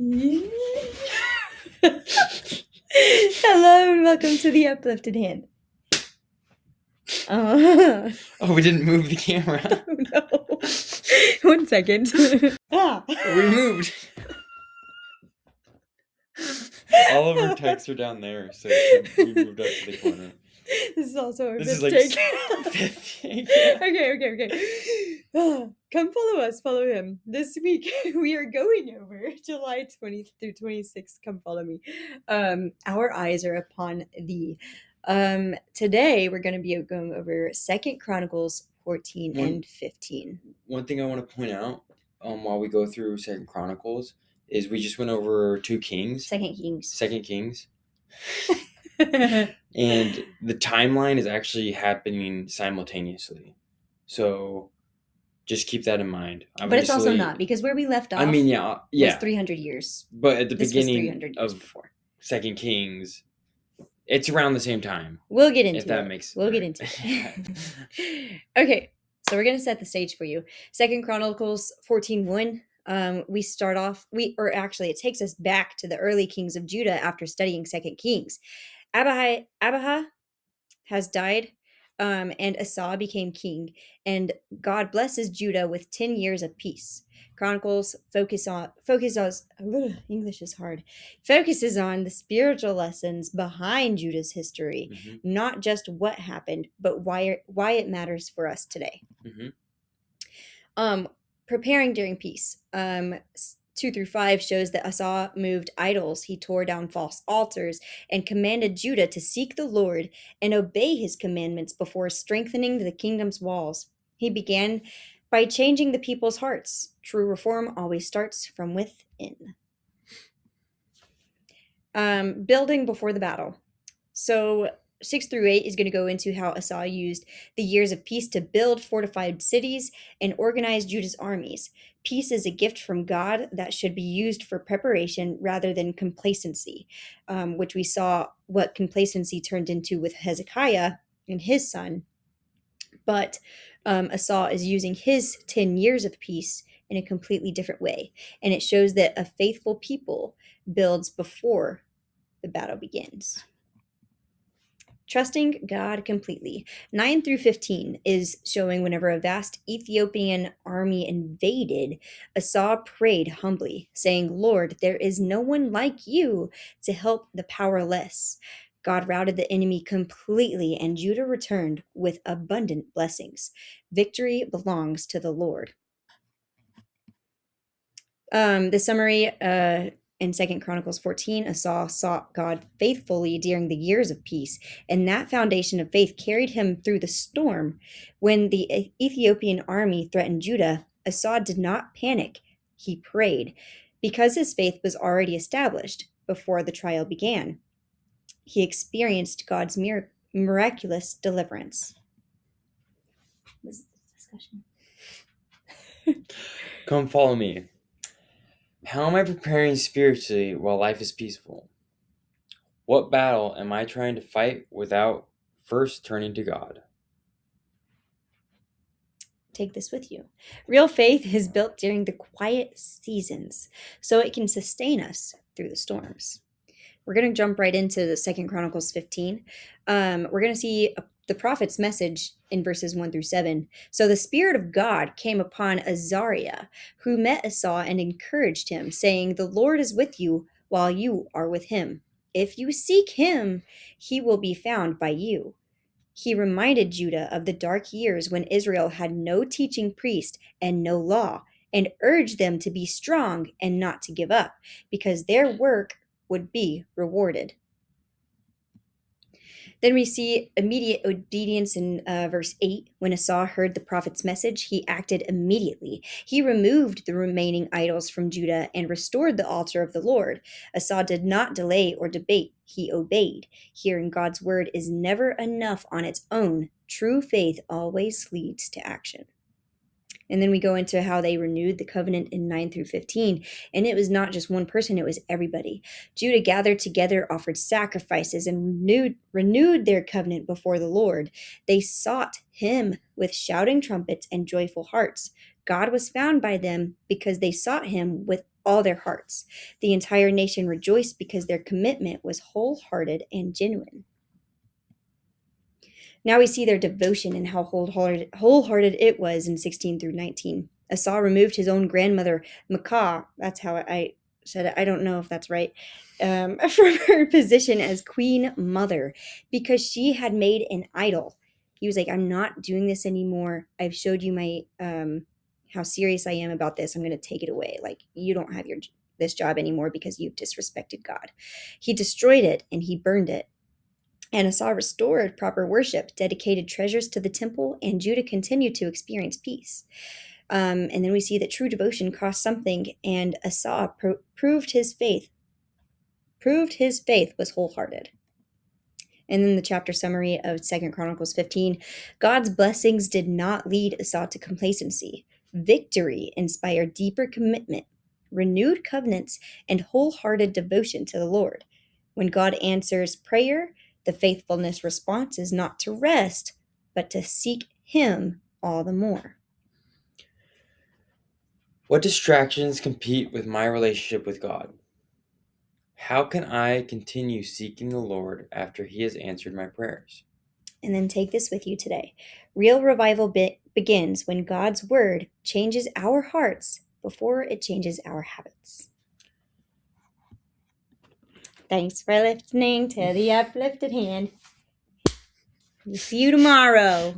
Hello and welcome to the uplifted hand. Oh we didn't move the camera. no. 1 second. We moved. All of our texts are down there, so we moved up to the corner. This is also our This fifth is take. fifth take. Yeah. Okay. Come follow us, follow him. This week we are going over July 20th through 26th. Come follow me. Our eyes are upon thee. Today we're going to be going over 2nd Chronicles 14 and 15. One thing I want to point out while we go through 2nd Chronicles is we just went over 2 Kings. 2nd Kings. 2nd Kings. And the timeline is actually happening simultaneously. So just keep that in mind. But it's also not, because where we left off was 300 years. But at the This was beginning 300 years of before. 2nd Kings, it's around the same time. We'll get into if that it. makes We'll get into it. Okay, so we're going to set the stage for you. 2nd Chronicles 14:1. We start off, it takes us back to the early kings of Judah after studying 2nd Kings. Abijah has died, and Asa became king, and God blesses Judah with 10 years of peace. Chronicles focuses on English is hard. Focuses on the spiritual lessons behind Judah's history, not just what happened, but why it matters for us today. Preparing during peace. 2-5 shows that Asa moved idols. He tore down false altars and commanded Judah to seek the Lord and obey his commandments before strengthening the kingdom's walls. He began by changing the people's hearts. True reform always starts from within. Building before the battle. So 6-8 is going to go into how Asa used the years of peace to build fortified cities and organize Judah's armies. Peace is a gift from God that should be used for preparation rather than complacency, which we saw what complacency turned into with Hezekiah and his son. But Asa is using his 10 years of peace in a completely different way. And it shows that a faithful people builds before the battle begins. Trusting God completely. 9-15 is showing whenever a vast Ethiopian army invaded, Asa prayed humbly, saying, "Lord, there is no one like you to help the powerless." God routed the enemy completely, and Judah returned with abundant blessings. Victory belongs to the Lord. The summary in 2nd Chronicles 14, Asa sought God faithfully during the years of peace, and that foundation of faith carried him through the storm. When the Ethiopian army threatened Judah, Asa did not panic. He prayed, because his faith was already established before the trial began. He experienced God's miraculous deliverance. This is the discussion. Come follow me. How am I preparing spiritually while life is peaceful? What battle am I trying to fight without first turning to God? Take this with you. Real faith is built during the quiet seasons, so it can sustain us through the storms. We're going to jump right into the 2nd Chronicles 15. We're going to see the prophet's message in verses 1-7. So the Spirit of God came upon Azariah, who met Asa and encouraged him, saying, "The Lord is with you while you are with him. If you seek him, he will be found by you." He reminded Judah of the dark years when Israel had no teaching priest and no law, and urged them to be strong and not to give up, because their work would be rewarded. Then we see immediate obedience in verse 8. When Asa heard the prophet's message, he acted immediately. He removed the remaining idols from Judah and restored the altar of the Lord. Asa did not delay or debate. He obeyed. Hearing God's word is never enough on its own. True faith always leads to action. And then we go into how they renewed the covenant in 9-15. And it was not just one person, it was everybody. Judah gathered together, offered sacrifices, and renewed their covenant before the Lord. They sought him with shouting trumpets and joyful hearts. God was found by them because they sought him with all their hearts. The entire nation rejoiced because their commitment was wholehearted and genuine. Now we see their devotion and how wholehearted it was in 16 through 19. Asa removed his own grandmother, Maacah, that's how I said it, I don't know if that's right, from her position as queen mother because she had made an idol. He was like, I'm not doing this anymore. I've showed you my how serious I am about this. I'm going to take it away. Like, you don't have this job anymore because you've disrespected God. He destroyed it and he burned it. And Asa restored proper worship, dedicated treasures to the temple, and Judah continued to experience peace. And then we see that true devotion cost something, and Asa proved his faith. Proved his faith was wholehearted. And then the chapter summary of 2 Chronicles 15. God's blessings did not lead Asa to complacency. Victory inspired deeper commitment, renewed covenants, and wholehearted devotion to the Lord. When God answers prayer, the faithfulness response is not to rest, but to seek Him all the more. What distractions compete with my relationship with God? How can I continue seeking the Lord after He has answered my prayers? And then take this with you today. Real revival begins when God's word changes our hearts before it changes our habits. Thanks for listening to the Uplifted Hand. See you tomorrow.